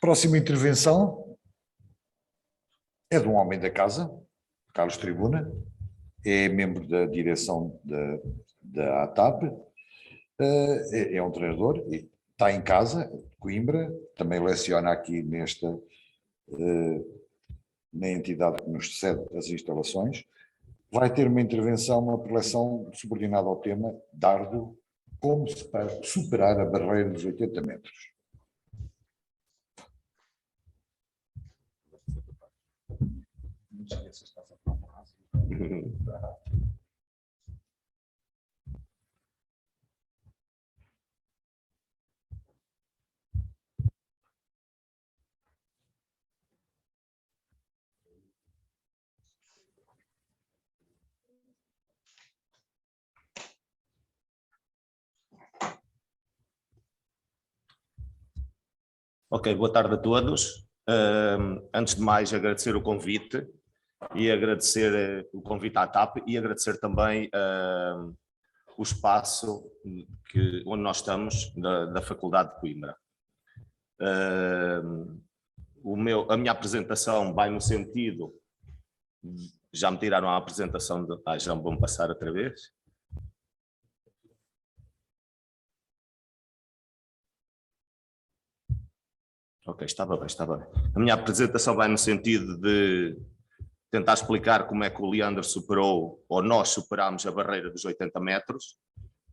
Próxima intervenção é de um homem da casa, Carlos Tribuna, é membro da direção da ATAP, é um treinador, está em casa, Coimbra, também leciona aqui na entidade que nos cede as instalações. Vai ter uma intervenção, uma preleção subordinada ao tema dardo, como superar a barreira dos 80 metros. Ok, boa tarde a todos. Antes de mais, agradecer o convite e agradecer o convite à TAP e agradecer também o espaço onde nós estamos, da Faculdade de Coimbra. A minha apresentação vai no sentido... Já me tiraram a apresentação, já me vão passar outra vez. Ok, estava bem. A minha apresentação vai no sentido de tentar explicar como é que o Leandro superou, ou nós superámos a barreira dos 80 metros,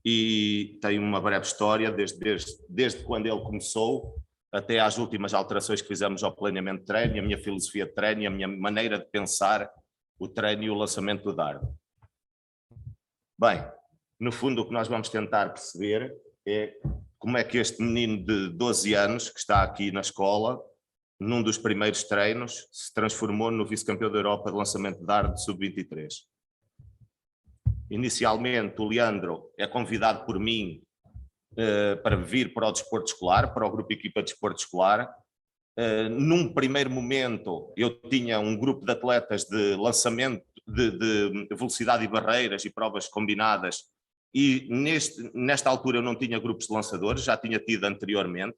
e tem uma breve história desde quando ele começou até às últimas alterações que fizemos ao planeamento de treino, a minha filosofia de treino e a minha maneira de pensar o treino e o lançamento do dardo. Bem, no fundo o que nós vamos tentar perceber é como é que este menino de 12 anos, que está aqui na escola, num dos primeiros treinos, se transformou no vice-campeão da Europa de lançamento de dardo sub-23. Inicialmente, o Leandro é convidado por mim para vir para o desporto escolar, para o grupo equipa de desporto escolar. Num primeiro momento, eu tinha um grupo de atletas de lançamento de velocidade e barreiras e provas combinadas, e nesta altura eu não tinha grupos de lançadores, já tinha tido anteriormente,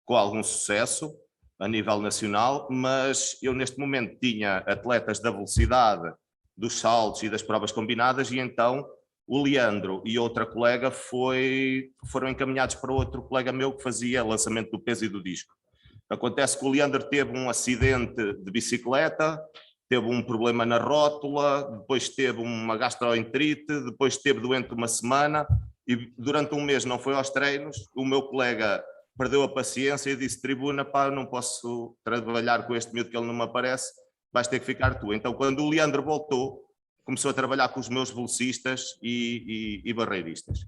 com algum sucesso a nível nacional, mas eu neste momento tinha atletas da velocidade, dos saltos e das provas combinadas, e então o Leandro e outra colega foram encaminhados para outro colega meu que fazia lançamento do peso e do disco. Acontece que o Leandro teve um acidente de bicicleta, teve um problema na rótula, depois teve uma gastroenterite, depois esteve doente uma semana e durante um mês não foi aos treinos. O meu colega perdeu a paciência e disse: Tribuna, pá, não posso trabalhar com este miúdo que ele não me aparece, vais ter que ficar tu. Então, quando o Leandro voltou, começou a trabalhar com os meus velocistas e barreiristas.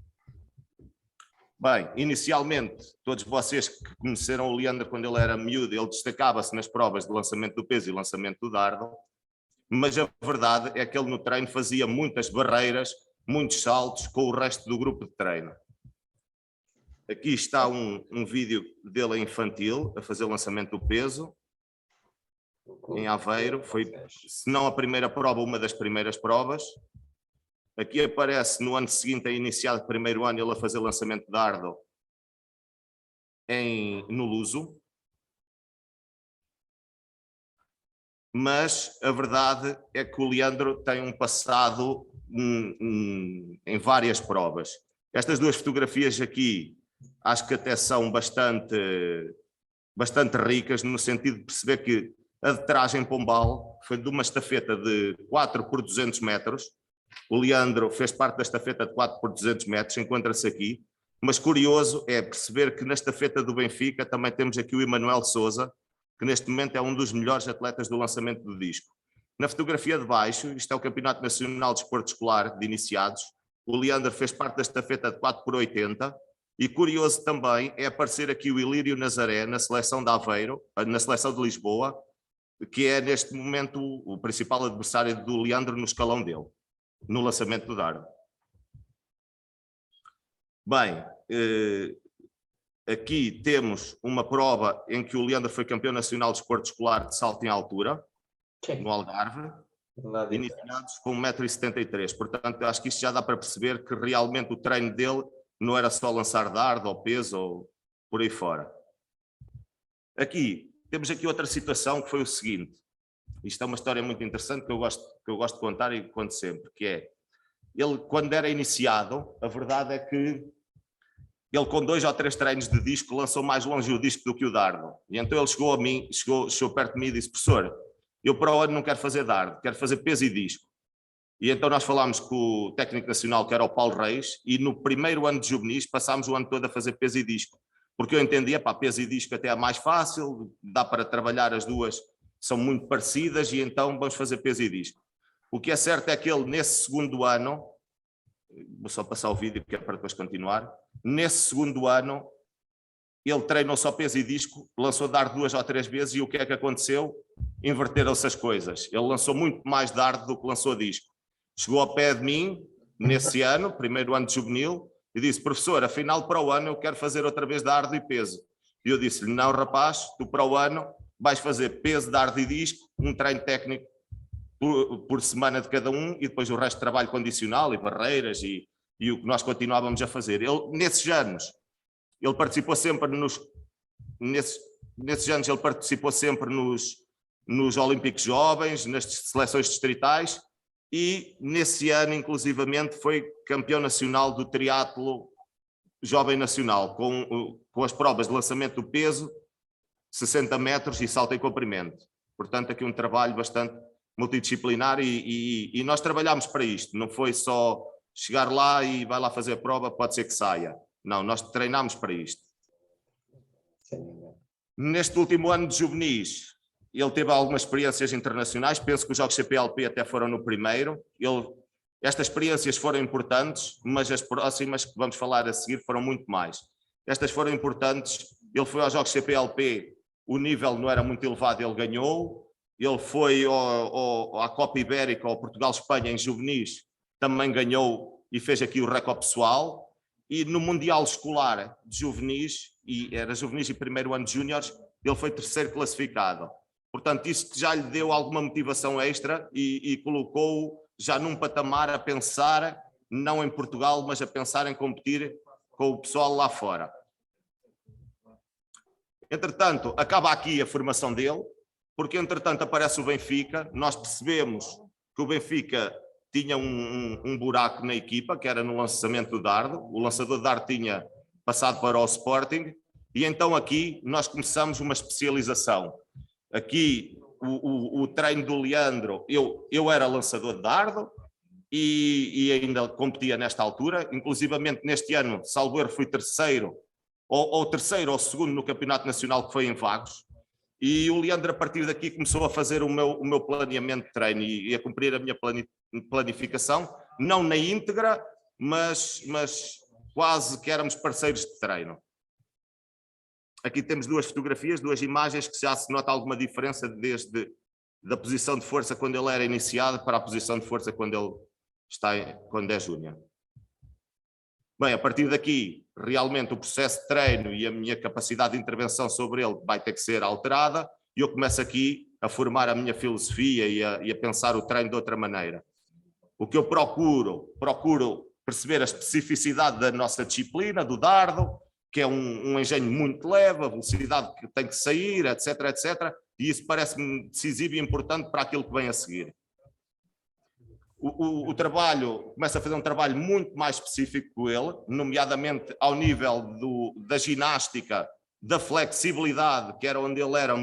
Bem, inicialmente, todos vocês que conheceram o Leandro quando ele era miúdo, ele destacava-se nas provas de lançamento do peso e lançamento do dardo, mas a verdade é que ele no treino fazia muitas barreiras, muitos saltos com o resto do grupo de treino. Aqui está um vídeo dele infantil a fazer o lançamento do peso, em Aveiro. Foi, se não a primeira prova, uma das primeiras provas. Aqui aparece no ano seguinte, a iniciar o primeiro ano, ele a fazer lançamento de dardo no Luso. Mas a verdade é que o Leandro tem um passado em várias provas. Estas duas fotografias aqui, acho que até são bastante ricas, no sentido de perceber que a de trás em Pombal foi de uma estafeta de 4 por 200 metros. O Leandro fez parte da estafeta de 4 por 200 metros, encontra-se aqui, mas curioso é perceber que na estafeta do Benfica também temos aqui o Emanuel Sousa, que neste momento é um dos melhores atletas do lançamento do disco. Na fotografia de baixo, isto é o Campeonato Nacional de Desporto Escolar de Iniciados, o Leandro fez parte da estafeta de 4 por 80, e curioso também é aparecer aqui o Ilírio Nazaré na seleção de Aveiro, na seleção de Lisboa, que é neste momento o principal adversário do Leandro no escalão dele, no lançamento do dardo. Bem, aqui temos uma prova em que o Leandro foi campeão nacional de desporto escolar de salto em altura, no Algarve, iniciados com 1,73 m. Portanto, acho que isto já dá para perceber que realmente o treino dele não era só lançar dardo ou peso ou por aí fora. Aqui temos aqui outra situação que foi o seguinte. Isto é uma história muito interessante que eu gosto de contar e conto sempre, que é, ele quando era iniciado, a verdade é que ele com 2 ou 3 treinos de disco lançou mais longe o disco do que o dardo. E então ele chegou a mim, chegou perto de mim e disse, professor, eu para o ano não quero fazer dardo, quero fazer peso e disco. E então nós falámos com o técnico nacional, que era o Paulo Reis, e no primeiro ano de juvenis passámos o ano todo a fazer peso e disco. Porque eu entendia, peso e disco até é mais fácil, dá para trabalhar as duas, são muito parecidas, e então vamos fazer peso e disco. O que é certo é que ele, nesse segundo ano, vou só passar o vídeo que é para depois continuar, nesse segundo ano, ele treinou só peso e disco, lançou dardo 2 ou 3 vezes, e o que é que aconteceu? Inverteram-se as coisas. Ele lançou muito mais dardo do que lançou disco. Chegou ao pé de mim, nesse ano, primeiro ano de juvenil, e disse, professor, afinal para o ano eu quero fazer outra vez dardo e peso. E eu disse-lhe, não rapaz, tu para o ano vais fazer peso, dardo e disco, um treino técnico por semana de cada um, e depois o resto de trabalho condicional e barreiras e o que nós continuávamos a fazer. Ele, nesses anos, ele participou sempre nesses anos ele participou sempre nos Olímpicos Jovens, nas seleções distritais, e nesse ano, inclusivamente, foi campeão nacional do triatlo jovem nacional, com as provas de lançamento do peso, 60 metros e salto em comprimento. Portanto, aqui um trabalho bastante multidisciplinar e nós trabalhámos para isto, não foi só chegar lá e vai lá fazer a prova, pode ser que saia. Não, nós treinámos para isto. Neste último ano de juvenis, ele teve algumas experiências internacionais, penso que os Jogos CPLP até foram no primeiro. Estas experiências foram importantes, mas as próximas que vamos falar a seguir foram muito mais. Estas foram importantes, ele foi aos Jogos CPLP, o nível não era muito elevado, ele ganhou. Ele foi à Copa Ibérica, ao Portugal-Espanha em juvenis, também ganhou e fez aqui o recorde pessoal. E no Mundial Escolar de juvenis, e era juvenis e primeiro ano de júniores, ele foi 3º classificado. Portanto, isso já lhe deu alguma motivação extra e colocou-o já num patamar a pensar, não em Portugal, mas a pensar em competir com o pessoal lá fora. Entretanto, acaba aqui a formação dele, porque entretanto aparece o Benfica, nós percebemos que o Benfica tinha um buraco na equipa, que era no lançamento do dardo, o lançador de dardo tinha passado para o Sporting, e então aqui nós começamos uma especialização. Aqui o treino do Leandro, eu era lançador de dardo e ainda competia nesta altura, inclusivamente neste ano, salvo erro, fui terceiro ou 2º no Campeonato Nacional, que foi em Vagos. E o Leandro, a partir daqui, começou a fazer o meu planeamento de treino e a cumprir a minha planificação, não na íntegra, mas quase que éramos parceiros de treino. Aqui temos 2 fotografias, 2 imagens que já se nota alguma diferença desde da posição de força quando ele era iniciado para a posição de força quando é júnior. Bem, a partir daqui, realmente o processo de treino e a minha capacidade de intervenção sobre ele vai ter que ser alterada, e eu começo aqui a formar a minha filosofia e a pensar o treino de outra maneira. O que eu procuro perceber a especificidade da nossa disciplina, do dardo, que é um engenho muito leve, a velocidade que tem que sair, etc, etc, e isso parece-me decisivo e importante para aquilo que vem a seguir. O trabalho, começa a fazer um trabalho muito mais específico com ele, nomeadamente ao nível da ginástica, da flexibilidade, que era onde ele era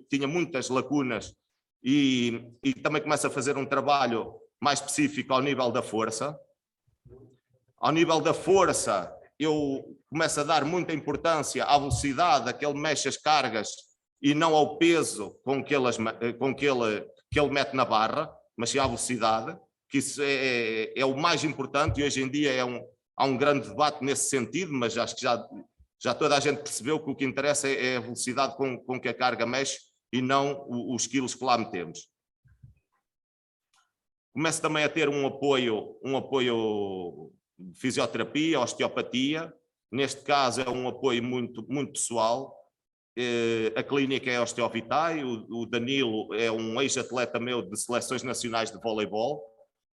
tinha muitas lacunas, e também começa a fazer um trabalho mais específico ao nível da força. Ao nível da força, eu começo a dar muita importância à velocidade a que ele mexe as cargas e não ao peso com que ele mete na barra, mas sim à velocidade, que isso é o mais importante, e hoje em dia há um grande debate nesse sentido, mas acho que já toda a gente percebeu que o que interessa é a velocidade com que a carga mexe e não os quilos que lá metemos. Começo também a ter um apoio de fisioterapia, osteopatia. Neste caso é um apoio muito, muito pessoal. A clínica é a Osteovitae, o Danilo é um ex-atleta meu de seleções nacionais de voleibol,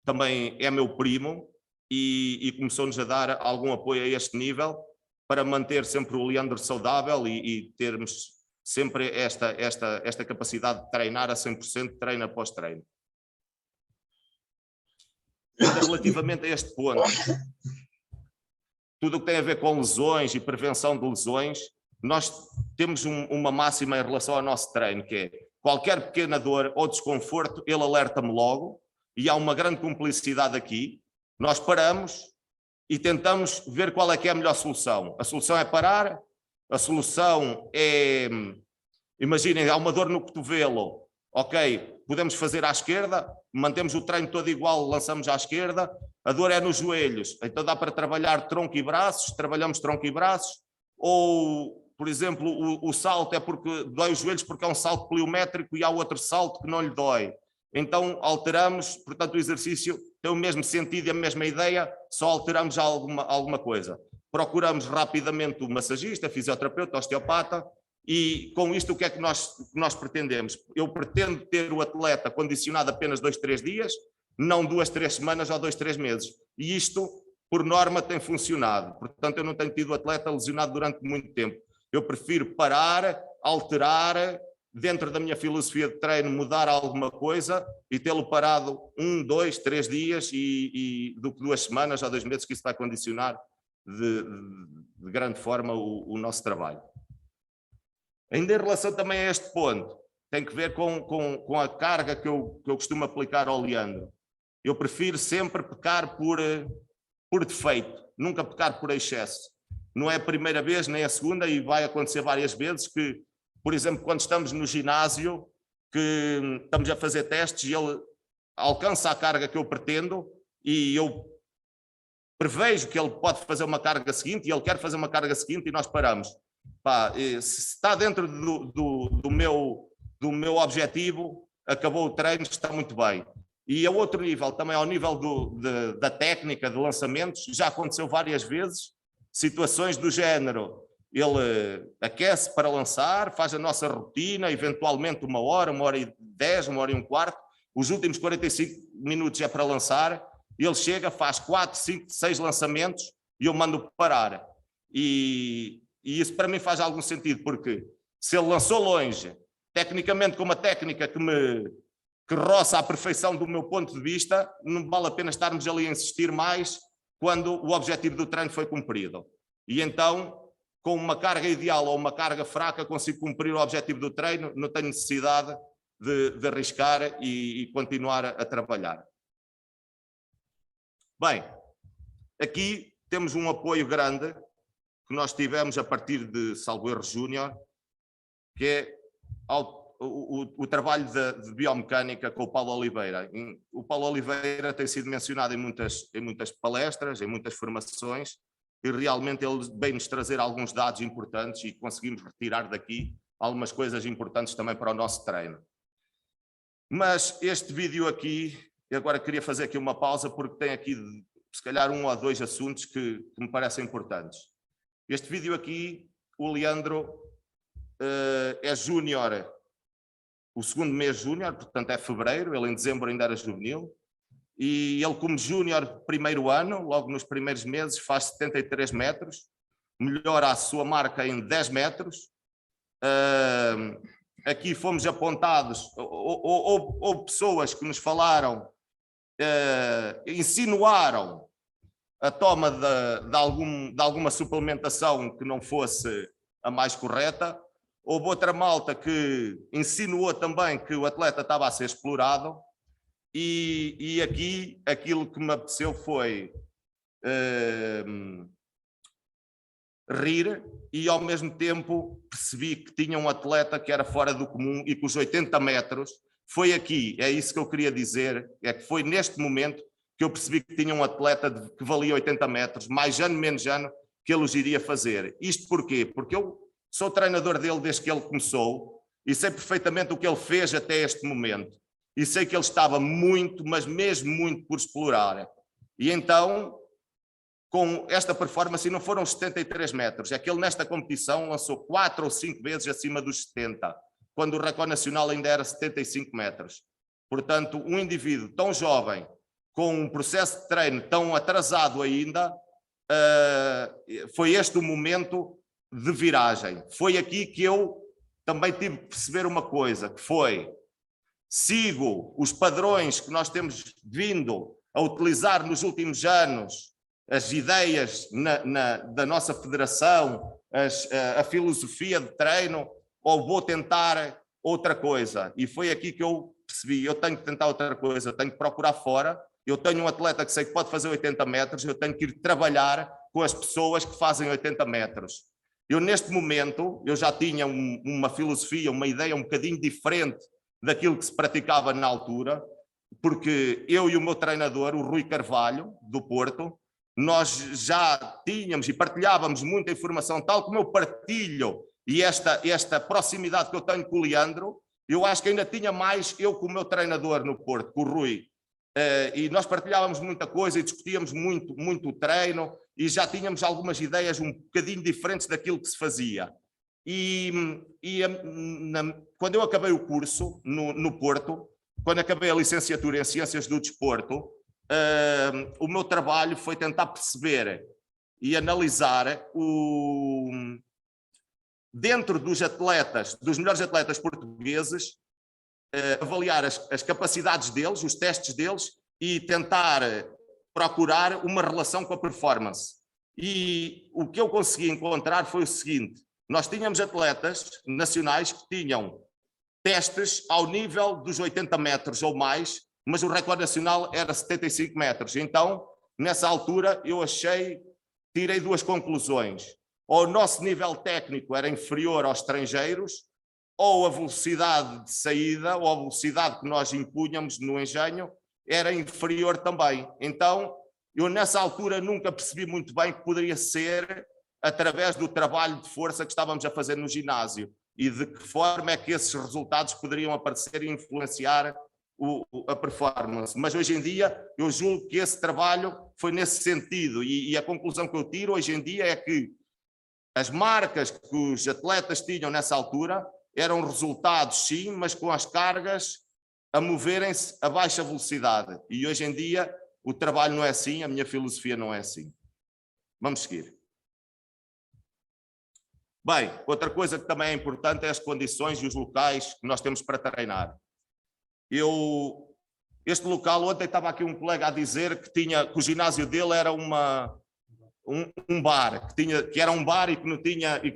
também é meu primo e começou-nos a dar algum apoio a este nível para manter sempre o Leandro saudável e termos sempre esta capacidade de treinar a 100%, treino após treino. Relativamente a este ponto, tudo o que tem a ver com lesões e prevenção de lesões, nós temos uma máxima em relação ao nosso treino, que é qualquer pequena dor ou desconforto, ele alerta-me logo, e há uma grande cumplicidade aqui. Nós paramos e tentamos ver qual é que é a melhor solução. A solução é parar, a solução é, imaginem, há uma dor no cotovelo, ok, podemos fazer à esquerda, mantemos o treino todo igual, lançamos à esquerda. A dor é nos joelhos, então dá para trabalhar tronco e braços, trabalhamos tronco e braços, ou, por exemplo, o salto é porque dói os joelhos porque é um salto pliométrico e há outro salto que não lhe dói. Então alteramos, portanto o exercício tem o mesmo sentido e a mesma ideia, só alteramos alguma coisa. Procuramos rapidamente o massagista, fisioterapeuta, osteopata, e com isto o que é que nós pretendemos? Eu pretendo ter o atleta condicionado apenas 2, 3 dias, não 2, 3 semanas ou 2, 3 meses. E isto, por norma, tem funcionado. Portanto, eu não tenho tido o atleta lesionado durante muito tempo. Eu prefiro parar, alterar, dentro da minha filosofia de treino, mudar alguma coisa e tê-lo parado 1, 2, 3 dias e do que 2 semanas ou 2 meses, que isso vai condicionar de grande forma o nosso trabalho. Ainda em relação também a este ponto, tem que ver com a carga que eu costumo aplicar ao Leandro. Eu prefiro sempre pecar por defeito, nunca pecar por excesso. Não é a primeira vez, nem a segunda, e vai acontecer várias vezes que, por exemplo, quando estamos no ginásio, que estamos a fazer testes e ele alcança a carga que eu pretendo e eu prevejo que ele pode fazer uma carga seguinte e ele quer fazer uma carga seguinte e nós paramos. Pá, se está dentro do meu objetivo, acabou o treino, está muito bem. E a outro nível, também ao nível da técnica de lançamentos, já aconteceu várias vezes, situações do género, ele aquece para lançar, faz a nossa rotina, eventualmente 1 hora, 1h10, 1h15, os últimos 45 minutos é para lançar, ele chega, faz 4, 5, 6 lançamentos e eu mando parar. E isso para mim faz algum sentido, porque se ele lançou longe, tecnicamente com uma técnica que roça a perfeição do meu ponto de vista, não vale a pena estarmos ali a insistir mais quando o objetivo do treino foi cumprido. E então, com uma carga ideal ou uma carga fraca, consigo cumprir o objetivo do treino, não tenho necessidade de arriscar e continuar a trabalhar. Bem, aqui temos um apoio grande que nós tivemos a partir de Salvo Erro Júnior, que é o trabalho de biomecânica com o Paulo Oliveira. O Paulo Oliveira tem sido mencionado em muitas palestras, em muitas formações, e realmente ele vem-nos trazer alguns dados importantes e conseguimos retirar daqui algumas coisas importantes também para o nosso treino. Mas este vídeo aqui, eu agora queria fazer aqui uma pausa porque tem aqui se calhar 1 ou 2 assuntos que me parecem importantes. Este vídeo aqui, o Leandro é júnior, o 2º mês júnior, portanto é fevereiro, ele em dezembro ainda era juvenil, e ele como júnior primeiro ano, logo nos primeiros meses, faz 73 metros, melhora a sua marca em 10 metros. Aqui fomos apontados, ou pessoas que nos falaram, insinuaram a toma de alguma suplementação que não fosse a mais correta. Houve outra malta que insinuou também que o atleta estava a ser explorado e aqui aquilo que me apeteceu foi rir e ao mesmo tempo percebi que tinha um atleta que era fora do comum e que os 80 metros foi aqui, é isso que eu queria dizer, é que foi neste momento que eu percebi que tinha um atleta que valia 80 metros, mais ano, menos ano, que ele os iria fazer. Isto porquê? Porque eu sou treinador dele desde que ele começou e sei perfeitamente o que ele fez até este momento. E sei que ele estava muito, mas mesmo muito por explorar. E então, com esta performance, não foram 73 metros, é que ele nesta competição lançou 4 ou 5 vezes acima dos 70, quando o recorde nacional ainda era 75 metros. Portanto, um indivíduo tão jovem, com um processo de treino tão atrasado ainda, foi este o momento de viragem. Foi aqui que eu também tive que perceber uma coisa, que foi, sigo os padrões que nós temos vindo a utilizar nos últimos anos, as ideias da nossa federação, a filosofia de treino, ou vou tentar outra coisa? E foi aqui que eu percebi, eu tenho que tentar outra coisa, eu tenho que procurar fora, eu tenho um atleta que sei que pode fazer 80 metros, eu tenho que ir trabalhar com as pessoas que fazem 80 metros. Eu neste momento, eu já tinha uma filosofia, uma ideia um bocadinho diferente daquilo que se praticava na altura, porque eu e o meu treinador, o Rui Carvalho, do Porto, nós já tínhamos e partilhávamos muita informação, tal como eu partilho, e esta proximidade que eu tenho com o Leandro, eu acho que ainda tinha mais eu com o meu treinador no Porto, com o Rui. E nós partilhávamos muita coisa e discutíamos muito o treino e já tínhamos algumas ideias um bocadinho diferentes daquilo que se fazia. Quando eu acabei o curso no Porto, quando acabei a licenciatura em Ciências do Desporto, o meu trabalho foi tentar perceber e analisar dentro dos atletas, dos melhores atletas portugueses, avaliar as capacidades deles, os testes deles e tentar procurar uma relação com a performance. E o que eu consegui encontrar foi o seguinte: nós tínhamos atletas nacionais que tinham testes ao nível dos 80 metros ou mais, mas o recorde nacional era 75 metros. Então, nessa altura, eu tirei duas conclusões. Ou o nosso nível técnico era inferior aos estrangeiros, ou a velocidade de saída, ou a velocidade que nós impunhamos no engenho, era inferior também. Então, eu nessa altura nunca percebi muito bem que poderia ser através do trabalho de força que estávamos a fazer no ginásio e de que forma é que esses resultados poderiam aparecer e influenciar a performance. Mas hoje em dia eu julgo que esse trabalho foi nesse sentido e a conclusão que eu tiro hoje em dia é que as marcas que os atletas tinham nessa altura eram resultados sim, mas com as cargas a moverem-se a baixa velocidade. E hoje em dia o trabalho não é assim, a minha filosofia não é assim. Vamos seguir. Bem, outra coisa que também é importante é as condições e os locais que nós temos para treinar. Este local, ontem estava aqui um colega a dizer que o ginásio dele era um bar, que era um bar e que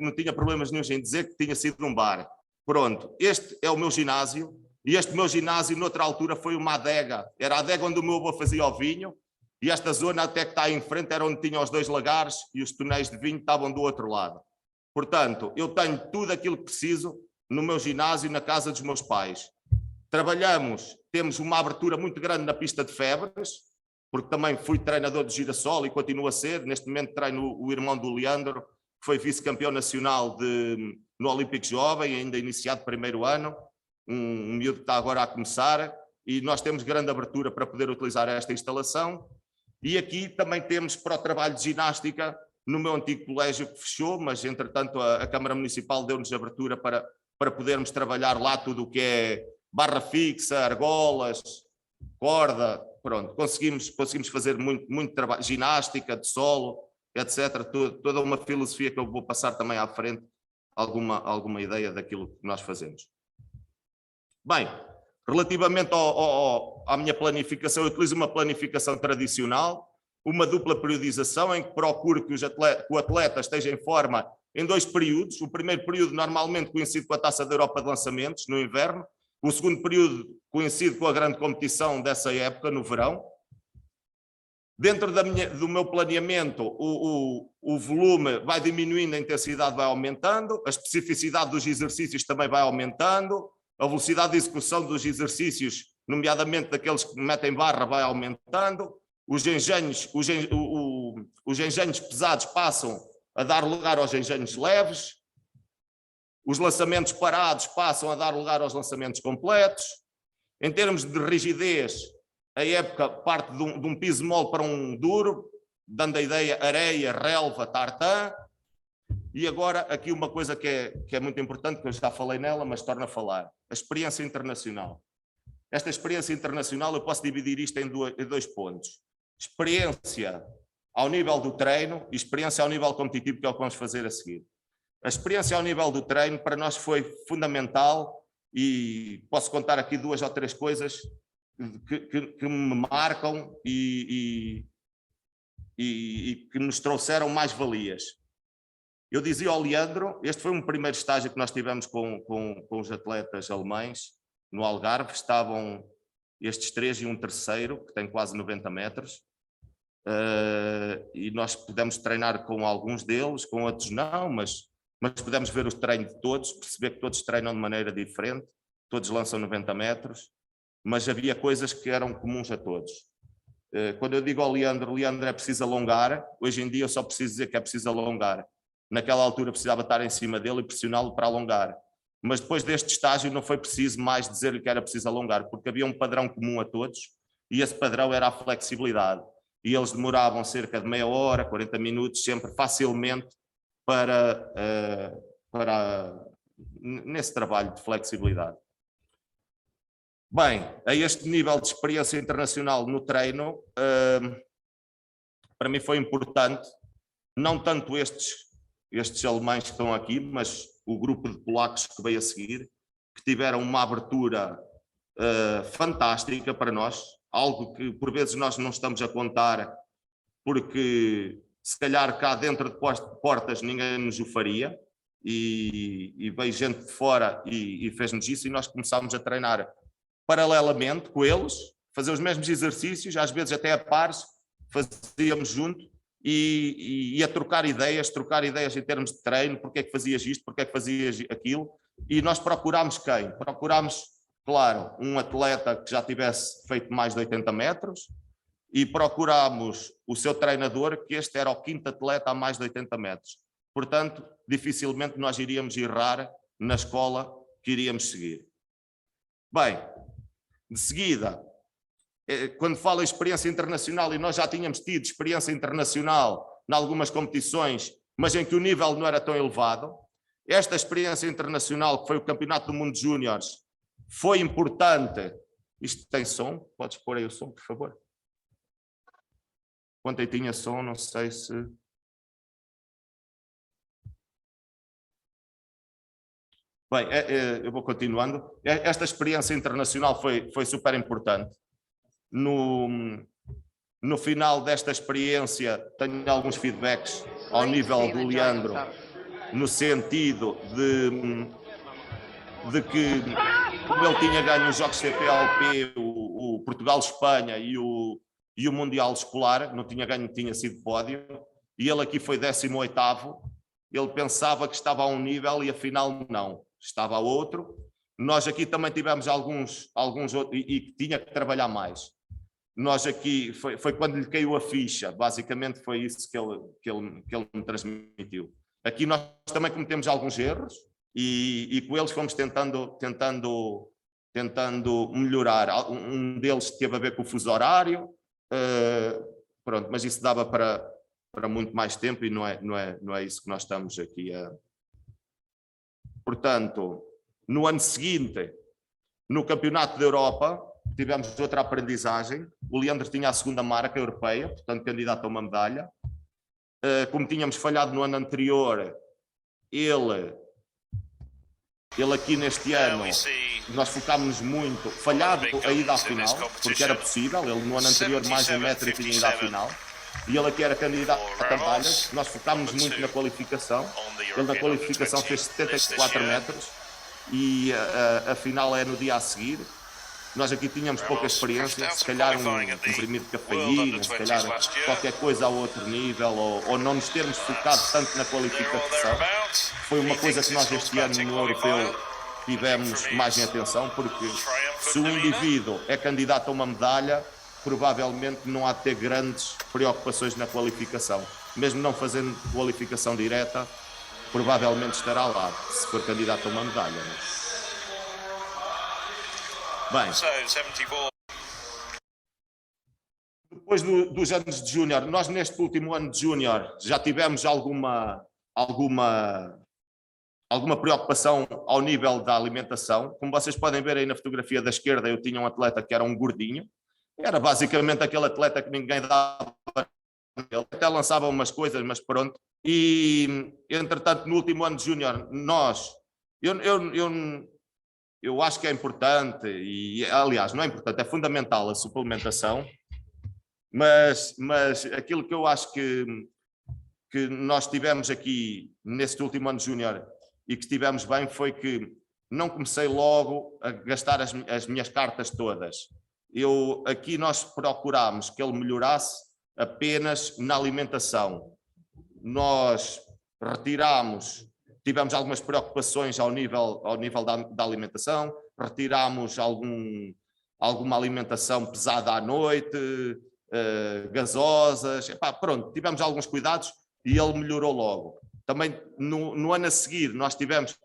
não tinha problemas nenhum em dizer que tinha sido um bar. Pronto, este é o meu ginásio e este meu ginásio noutra altura foi uma adega. Era a adega onde o meu avô fazia o vinho e esta zona até que está aí em frente era onde tinha os dois lagares e os tonéis de vinho estavam do outro lado. Portanto, eu tenho tudo aquilo que preciso no meu ginásio e na casa dos meus pais. Temos uma abertura muito grande na pista de Febres, porque também fui treinador de Girassol e continuo a ser. Neste momento treino o irmão do Leandro, que foi vice-campeão nacional no Olímpico Jovem, ainda iniciado primeiro ano, um miúdo que está agora a começar, e nós temos grande abertura para poder utilizar esta instalação. E aqui também temos para o trabalho de ginástica, no meu antigo colégio que fechou, mas entretanto a Câmara Municipal deu-nos abertura para podermos trabalhar lá tudo o que é barra fixa, argolas, corda, pronto, conseguimos fazer muito trabalho, ginástica de solo, etc. Toda uma filosofia que eu vou passar também à frente, alguma ideia daquilo que nós fazemos. Bem, relativamente à minha planificação, eu utilizo uma planificação tradicional, uma dupla periodização em que procuro que o atleta esteja em forma em 2 períodos. O primeiro período normalmente coincide com a Taça da Europa de Lançamentos, no inverno. O segundo período coincide com a grande competição dessa época, no verão. Dentro do meu planeamento, o volume vai diminuindo, a intensidade vai aumentando, a especificidade dos exercícios também vai aumentando, a velocidade de execução dos exercícios, nomeadamente daqueles que metem barra, vai aumentando. Os engenhos pesados passam a dar lugar aos engenhos leves, os lançamentos parados passam a dar lugar aos lançamentos completos. Em termos de rigidez, a época parte de um piso mole para um duro, dando a ideia areia, relva, tartan. E agora aqui uma coisa que é muito importante, que eu já falei nela, mas torno a falar, a experiência internacional. Esta experiência internacional eu posso dividir isto em 2 pontos. Experiência ao nível do treino e experiência ao nível competitivo, que é o que vamos fazer a seguir. A experiência ao nível do treino para nós foi fundamental e posso contar aqui 2 ou 3 coisas que me marcam e que nos trouxeram mais valias. Eu dizia ao Leandro, este foi um primeiro estágio que nós tivemos com os atletas alemães no Algarve, estavam estes 3 e um terceiro, que tem quase 90 metros, e nós pudemos treinar com alguns deles, com outros não, mas pudemos ver o treino de todos, perceber que todos treinam de maneira diferente, todos lançam 90 metros, mas havia coisas que eram comuns a todos. Quando eu digo ao Leandro, é preciso alongar, hoje em dia eu só preciso dizer que é preciso alongar. Naquela altura precisava estar em cima dele e pressioná-lo para alongar. Mas depois deste estágio não foi preciso mais dizer-lhe que era preciso alongar, porque havia um padrão comum a todos e esse padrão era a flexibilidade. E eles demoravam cerca de meia hora, 40 minutos, sempre facilmente nesse trabalho de flexibilidade. Bem, a este nível de experiência internacional no treino, para mim foi importante, não tanto estes alemães que estão aqui, mas o grupo de polacos que veio a seguir, que tiveram uma abertura fantástica para nós, algo que por vezes nós não estamos a contar, porque se calhar cá dentro de portas ninguém nos o faria, e veio gente de fora e fez-nos isso, e nós começámos a treinar paralelamente com eles, fazer os mesmos exercícios, às vezes até a pares, fazíamos junto, e a trocar ideias em termos de treino, porque é que fazias isto, porque é que fazias aquilo, e nós procurámos quem? Procurámos, claro, um atleta que já tivesse feito mais de 80 metros, e procurámos o seu treinador, que este era o 5º atleta a mais de 80 metros. Portanto, dificilmente nós iríamos errar na escola que iríamos seguir. Bem, de seguida, quando falo em experiência internacional, e nós já tínhamos tido experiência internacional em algumas competições, mas em que o nível não era tão elevado, esta experiência internacional, que foi o Campeonato do Mundo de Júniores, foi importante. Isto tem som? Podes pôr aí o som, por favor? Ontem tinha som, não sei se... Bem, eu vou continuando. Esta experiência internacional foi super importante. No final desta experiência, tenho alguns feedbacks ao nível do Leandro, no sentido de que, como ele tinha ganho os Jogos CPLP, o Portugal-Espanha e o Mundial Escolar, não tinha ganho, tinha sido pódio, e ele aqui foi 18º, ele pensava que estava a um nível e afinal não, estava a outro. Nós aqui também tivemos alguns outros, e que tinha que trabalhar mais. Nós aqui, foi quando lhe caiu a ficha, basicamente foi isso que ele me transmitiu. Aqui nós também cometemos alguns erros e com eles fomos tentando melhorar. Um deles teve a ver com o fuso horário, pronto, mas isso dava para muito mais tempo e não é isso que nós estamos aqui a... Portanto, no ano seguinte, no Campeonato da Europa, tivemos outra aprendizagem. O Leandro tinha a 2ª marca europeia, portanto candidato a uma medalha. Como tínhamos falhado no ano anterior, ele aqui neste ano, nós focámos-nos muito, falhado a ida à final, porque era possível, ele no ano anterior mais um metro e tinha ido à final, e ele aqui era candidato a medalhas. Nós focámos muito na qualificação, ele na qualificação fez 74 metros, e a final é no dia a seguir. Nós aqui tínhamos pouca experiência, se calhar um comprimido de cafeína, se calhar qualquer coisa a outro nível, ou não nos termos focado tanto na qualificação. Foi uma coisa que nós este ano no Europeu tivemos mais em atenção, porque se o indivíduo é candidato a uma medalha, provavelmente não há de ter grandes preocupações na qualificação. Mesmo não fazendo qualificação direta, provavelmente estará lá, se for candidato a uma medalha. Não é? Bem, depois dos anos de júnior, nós neste último ano de júnior já tivemos alguma preocupação ao nível da alimentação. Como vocês podem ver aí na fotografia da esquerda, eu tinha um atleta que era um gordinho, era basicamente aquele atleta que ninguém dava, ele até lançava umas coisas, mas pronto, E, entretanto, no último ano de júnior, eu acho que é importante, e aliás, não é importante, é fundamental a suplementação, mas aquilo que eu acho que nós tivemos aqui neste último ano de júnior e que estivemos bem foi que não comecei logo a gastar as minhas cartas todas. Aqui nós procurámos que ele melhorasse apenas na alimentação. Nós tivemos algumas preocupações ao nível da alimentação, retirámos alguma alimentação pesada à noite, gasosas, pronto, tivemos alguns cuidados e ele melhorou logo. Também no ano a seguir nós tivemos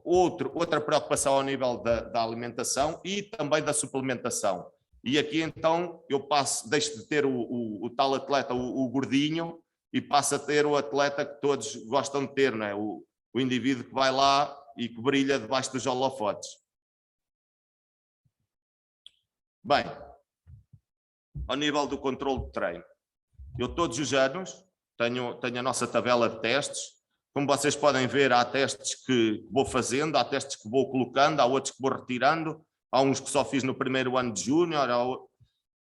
outra preocupação ao nível da alimentação e também da suplementação. E aqui então eu deixo de ter o tal atleta, o gordinho, e passo a ter o atleta que todos gostam de ter, não é? O indivíduo que vai lá e que brilha debaixo dos holofotes. Bem, ao nível do controle de treino, eu todos os anos tenho a nossa tabela de testes. Como vocês podem ver, há testes que vou fazendo, há testes que vou colocando, há outros que vou retirando, há uns que só fiz no primeiro ano de júnior.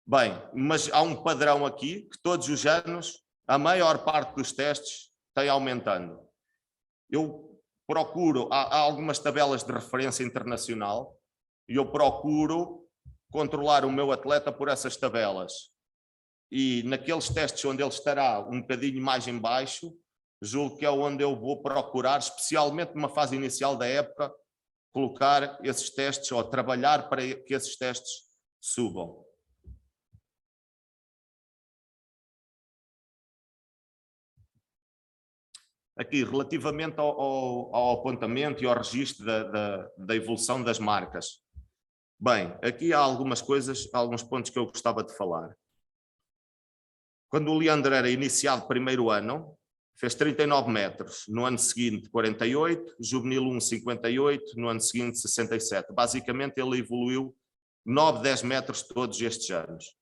Bem, mas há um padrão aqui que todos os anos a maior parte dos testes tem aumentando. Eu procuro, há algumas tabelas de referência internacional e eu procuro controlar o meu atleta por essas tabelas. E naqueles testes onde ele estará um bocadinho mais em baixo, julgo que é onde eu vou procurar, especialmente numa fase inicial da época, colocar esses testes ou trabalhar para que esses testes subam. Aqui, relativamente ao apontamento e ao registro da evolução das marcas. Bem, aqui há algumas coisas, alguns pontos que eu gostava de falar. Quando o Leandro era iniciado primeiro ano, fez 39 metros, no ano seguinte 48, juvenil 1 58, no ano seguinte 67. Basicamente ele evoluiu 9, 10 metros todos estes anos.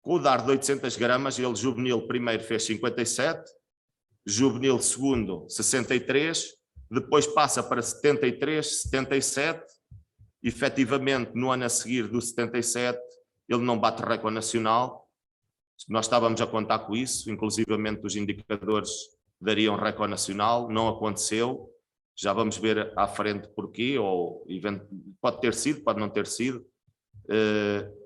Com o dar de 800 gramas, ele juvenil primeiro fez 57, juvenil segundo 63, depois passa para 73, 77, efetivamente no ano a seguir do 77 ele não bate recorde nacional, nós estávamos a contar com isso, inclusivamente os indicadores dariam recorde nacional, não aconteceu, já vamos ver à frente porquê, ou pode ter sido, pode não ter sido,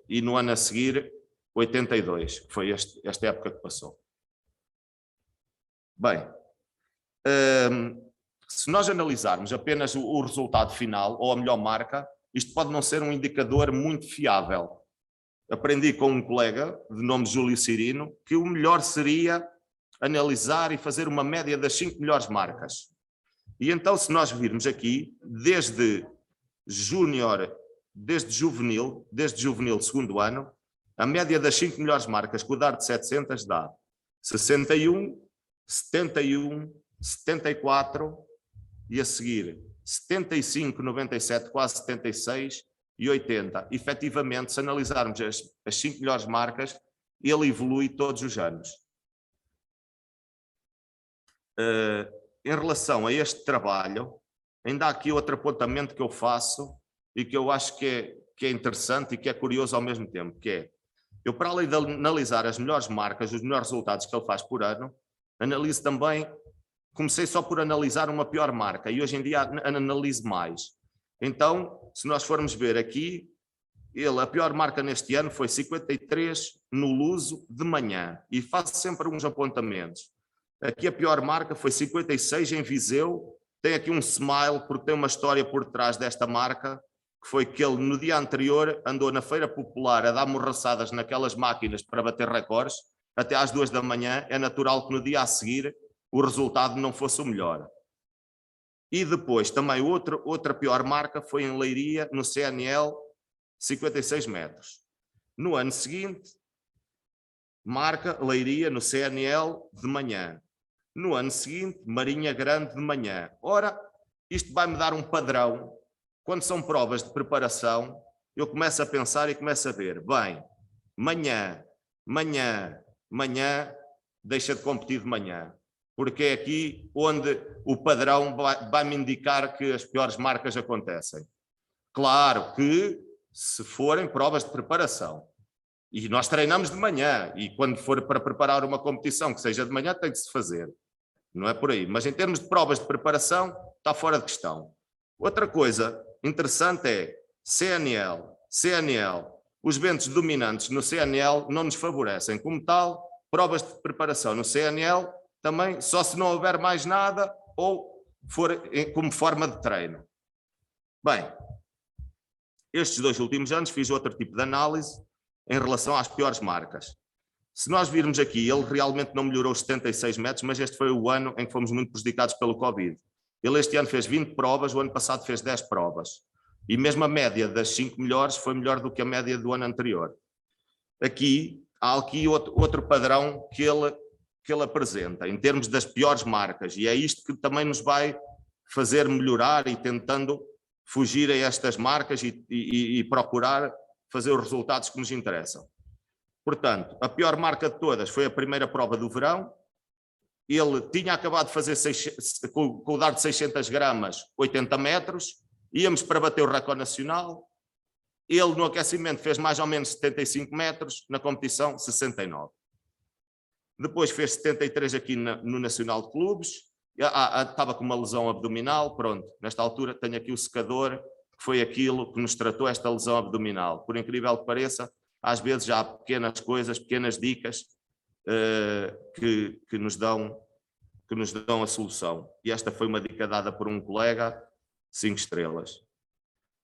e no ano a seguir 82, que foi esta época que passou. Bem, se nós analisarmos apenas o resultado final ou a melhor marca, isto pode não ser um indicador muito fiável. Aprendi com um colega de nome Júlio Cirino que o melhor seria analisar e fazer uma média das 5 melhores marcas. E então, se nós virmos aqui, desde juvenil segundo ano, a média das 5 melhores marcas com o dar de 700 dá 61, 71, 74 e a seguir 75, 97, quase 76 e 80. Efetivamente, se analisarmos as 5 melhores marcas, ele evolui todos os anos. Em relação a este trabalho, ainda há aqui outro apontamento que eu faço e que eu acho que é interessante e que é curioso ao mesmo tempo, que é, eu para além de analisar as melhores marcas, os melhores resultados que ele faz por ano, analiso também, comecei só por analisar uma pior marca e hoje em dia analiso mais. Então, se nós formos ver aqui, a pior marca neste ano foi 53 no Luso de manhã e faço sempre uns apontamentos. Aqui a pior marca foi 56 em Viseu, tem aqui um smile porque tem uma história por trás desta marca, que foi que ele no dia anterior andou na feira popular a dar morraçadas naquelas máquinas para bater recordes, até às 2 da manhã, é natural que no dia a seguir o resultado não fosse o melhor. E depois também outra pior marca foi em Leiria, no CNL, 56 metros. No ano seguinte, marca Leiria no CNL de manhã. No ano seguinte, Marinha Grande de manhã. Ora, isto vai-me dar um padrão. Quando são provas de preparação, eu começo a pensar e começo a ver, bem, manhã, deixa de competir de manhã, porque é aqui onde o padrão vai-me indicar que as piores marcas acontecem. Claro que se forem provas de preparação, e nós treinamos de manhã, e quando for para preparar uma competição que seja de manhã tem que se fazer, não é por aí, mas em termos de provas de preparação está fora de questão. Outra coisa interessante é CNL, os ventos dominantes no CNL não nos favorecem, como tal, provas de preparação no CNL também só se não houver mais nada ou for como forma de treino. Bem, estes 2 últimos anos fiz outro tipo de análise em relação às piores marcas. Se nós virmos aqui, ele realmente não melhorou os 76 metros, mas este foi o ano em que fomos muito prejudicados pelo Covid. Ele este ano fez 20 provas, o ano passado fez 10 provas. E mesmo a média das 5 melhores foi melhor do que a média do ano anterior. Aqui, há aqui outro padrão que ele apresenta, em termos das piores marcas, e é isto que também nos vai fazer melhorar e tentando fugir a estas marcas e procurar fazer os resultados que nos interessam. Portanto, a pior marca de todas foi a primeira prova do verão. Ele tinha acabado de fazer com o dado de 600 gramas, 80 metros, íamos para bater o recorde nacional. Ele no aquecimento fez mais ou menos 75 metros, na competição 69. Depois fez 73 aqui no Nacional de Clubes, estava com uma lesão abdominal, pronto, nesta altura tenho aqui o secador, que foi aquilo que nos tratou esta lesão abdominal. Por incrível que pareça, às vezes já há pequenas coisas, pequenas dicas que nos dão a solução. E esta foi uma dica dada por um colega, 5 estrelas.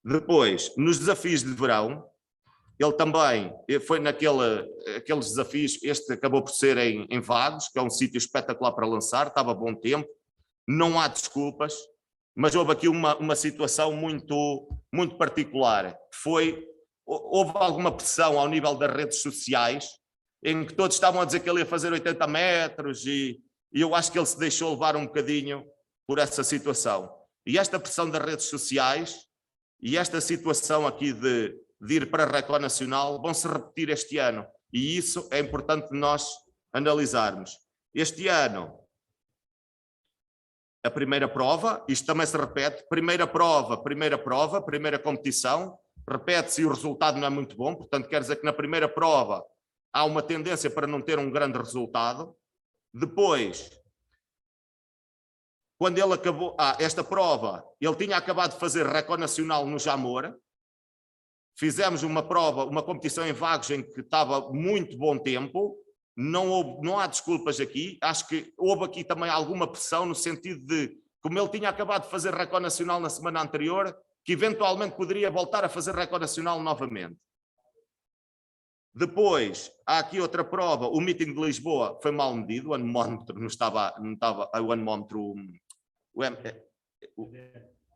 Depois, nos desafios de verão, ele também foi aqueles desafios, este acabou por ser em Vagos, que é um sítio espetacular para lançar, estava bom tempo, não há desculpas, mas houve aqui uma situação muito, muito particular, houve alguma pressão ao nível das redes sociais, em que todos estavam a dizer que ele ia fazer 80 metros e eu acho que ele se deixou levar um bocadinho por essa situação. E esta pressão das redes sociais e esta situação aqui de ir para a recorde nacional vão se repetir este ano. E isso é importante nós analisarmos. Este ano, a primeira prova, isto também se repete, primeira competição, repete-se e o resultado não é muito bom, portanto quer dizer que na primeira prova há uma tendência para não ter um grande resultado. Depois, quando ele acabou esta prova, ele tinha acabado de fazer recorde nacional no Jamor, fizemos uma prova, uma competição em Vagos em que estava muito bom tempo, não há desculpas aqui, acho que houve aqui também alguma pressão no sentido de, como ele tinha acabado de fazer recorde nacional na semana anterior, que eventualmente poderia voltar a fazer recorde nacional novamente. Depois, há aqui outra prova, o meeting de Lisboa foi mal medido, o anemómetro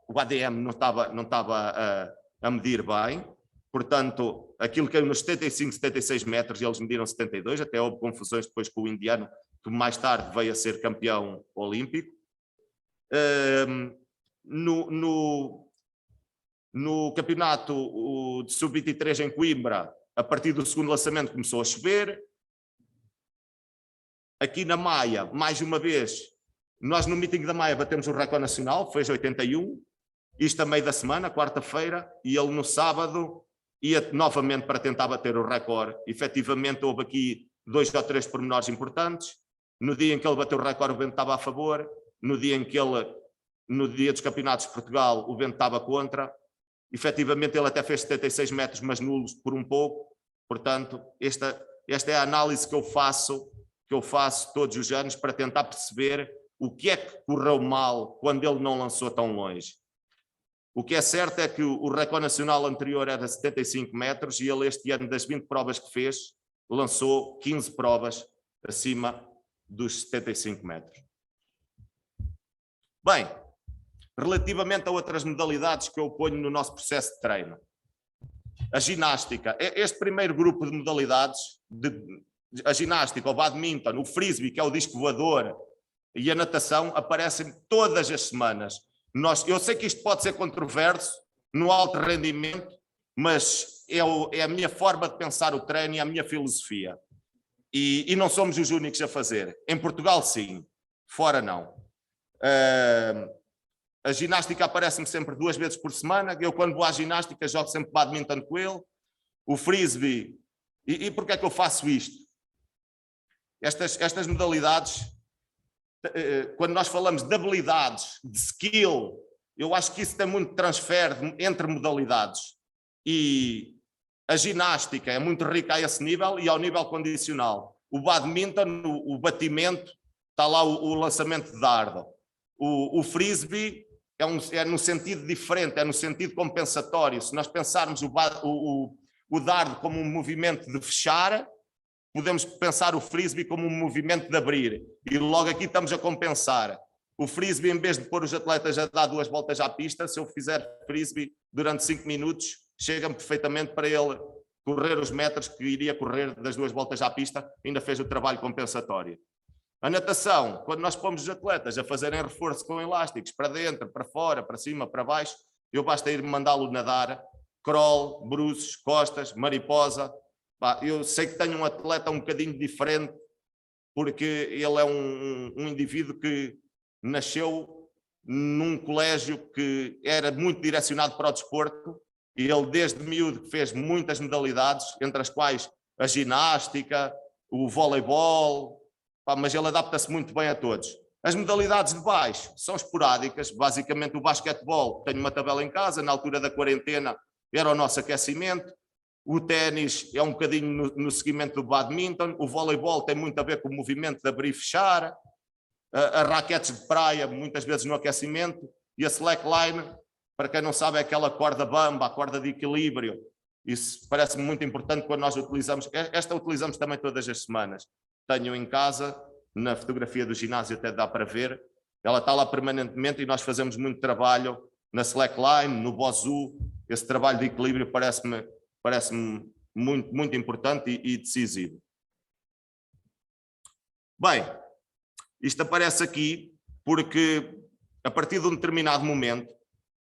o ADM não estava a medir bem, portanto, aquilo caiu nos 75, 76 metros e eles mediram 72, até houve confusões depois com o indiano, que mais tarde veio a ser campeão olímpico. No campeonato de sub-23 em Coimbra, a partir do segundo lançamento começou a chover. Aqui na Maia, mais uma vez, nós no meeting da Maia batemos o recorde nacional, fez 81, isto a meio da semana, quarta-feira, e ele no sábado ia novamente para tentar bater o recorde. Efetivamente houve aqui 2 ou 3 pormenores importantes. No dia em que ele bateu o recorde, o vento estava a favor. No dia dos campeonatos de Portugal, o vento estava contra. Efetivamente ele até fez 76 metros, mas nulos por um pouco. Portanto, esta é a análise que eu faço todos os anos para tentar perceber o que é que correu mal quando ele não lançou tão longe. O que é certo é que o recorde nacional anterior era 75 metros e ele este ano, das 20 provas que fez, lançou 15 provas acima dos 75 metros. Bem, relativamente a outras modalidades que eu ponho no nosso processo de treino. A ginástica, este primeiro grupo de modalidades, a ginástica, o badminton, o frisbee, que é o disco voador, e a natação, aparecem todas as semanas. Eu sei que isto pode ser controverso no alto rendimento, mas é a minha forma de pensar o treino e a minha filosofia. e não somos os únicos a fazer. Em Portugal, sim. Fora, não. A ginástica aparece-me sempre 2 vezes por semana. Eu, quando vou à ginástica, jogo sempre badminton com ele. O frisbee. E porquê é que eu faço isto? Estas modalidades, quando nós falamos de habilidades, de skill, eu acho que isso tem muito transfer entre modalidades. E a ginástica é muito rica a esse nível e ao nível condicional. O badminton, o batimento, está lá o lançamento de dardo. O frisbee é no sentido diferente, é no sentido compensatório. Se nós pensarmos o dardo como um movimento de fechar, podemos pensar o frisbee como um movimento de abrir. E logo aqui estamos a compensar. O frisbee, em vez de pôr os atletas a dar 2 voltas à pista, se eu fizer frisbee durante 5 minutos, chega-me perfeitamente para ele correr os metros que iria correr das 2 voltas à pista, ainda fez o trabalho compensatório. A natação, quando nós pomos os atletas a fazerem reforço com elásticos, para dentro, para fora, para cima, para baixo, eu basta ir mandá-lo nadar, crawl, bruços, costas, mariposa. Eu sei que tenho um atleta um bocadinho diferente, porque ele é um indivíduo que nasceu num colégio que era muito direcionado para o desporto, e ele desde miúdo fez muitas modalidades, entre as quais a ginástica, o voleibol, mas ele adapta-se muito bem a todos. As modalidades de baixo são esporádicas, basicamente o basquetebol, tenho uma tabela em casa, na altura da quarentena era o nosso aquecimento, o ténis é um bocadinho no seguimento do badminton, o voleibol tem muito a ver com o movimento de abrir e fechar, as raquetes de praia muitas vezes no aquecimento, e a slackline, para quem não sabe, é aquela corda bamba, a corda de equilíbrio. Isso parece-me muito importante quando nós utilizamos, esta utilizamos também todas as semanas. Tenho em casa, na fotografia do ginásio até dá para ver, ela está lá permanentemente e nós fazemos muito trabalho na slackline, no bosu. Esse trabalho de equilíbrio parece-me muito, muito importante e decisivo. Bem, isto aparece aqui porque a partir de um determinado momento,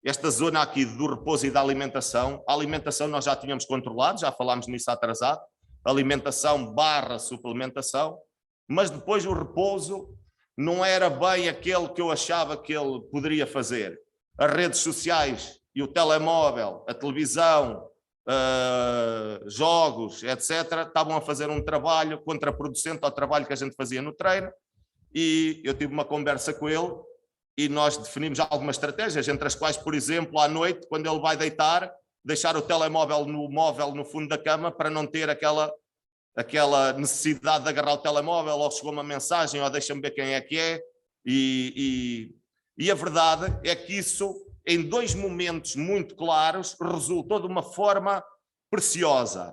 esta zona aqui do repouso e da alimentação, a alimentação nós já tínhamos controlado, já falámos nisso atrasado, alimentação / suplementação, mas depois o repouso não era bem aquele que eu achava que ele poderia fazer. As redes sociais e o telemóvel, a televisão, jogos, etc., estavam a fazer um trabalho contraproducente ao trabalho que a gente fazia no treino, e eu tive uma conversa com ele e nós definimos algumas estratégias, entre as quais, por exemplo, à noite, quando ele vai deitar, deixar o telemóvel no móvel no fundo da cama para não ter aquela necessidade de agarrar o telemóvel, ou chegou uma mensagem, ou deixa-me ver quem é que é, e a verdade é que isso, em 2 momentos muito claros, resultou de uma forma preciosa.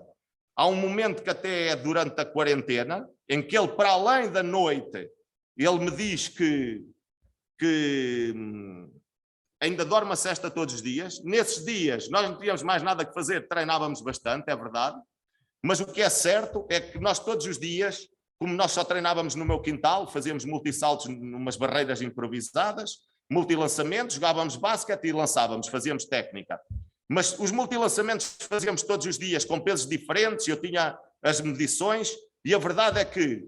Há um momento que até é durante a quarentena, em que ele, para além da noite, ele me diz que ainda dorme a sesta todos os dias. Nesses dias nós não tínhamos mais nada que fazer, treinávamos bastante, é verdade, mas o que é certo é que nós todos os dias, como nós só treinávamos no meu quintal, fazíamos multissaltos numas barreiras improvisadas, multilançamentos, jogávamos basquete e lançávamos, fazíamos técnica. Mas os multilançamentos fazíamos todos os dias com pesos diferentes, eu tinha as medições, e a verdade é que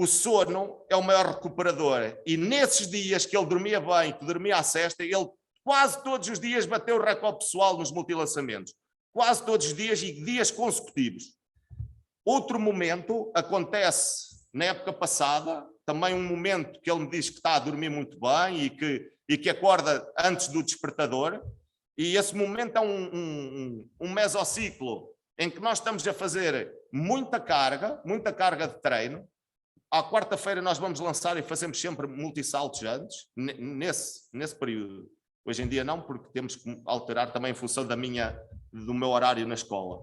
o sono é o maior recuperador, e nesses dias que ele dormia bem, que dormia à sesta, ele quase todos os dias bateu o recorde pessoal nos multilançamentos. Quase todos os dias e dias consecutivos. Outro momento acontece na época passada, também um momento que ele me diz que está a dormir muito bem e que acorda antes do despertador, e esse momento é um mesociclo em que nós estamos a fazer muita carga de treino. À quarta-feira nós vamos lançar e fazemos sempre multissaltos antes, nesse período. Hoje em dia não, porque temos que alterar também em função do meu horário na escola.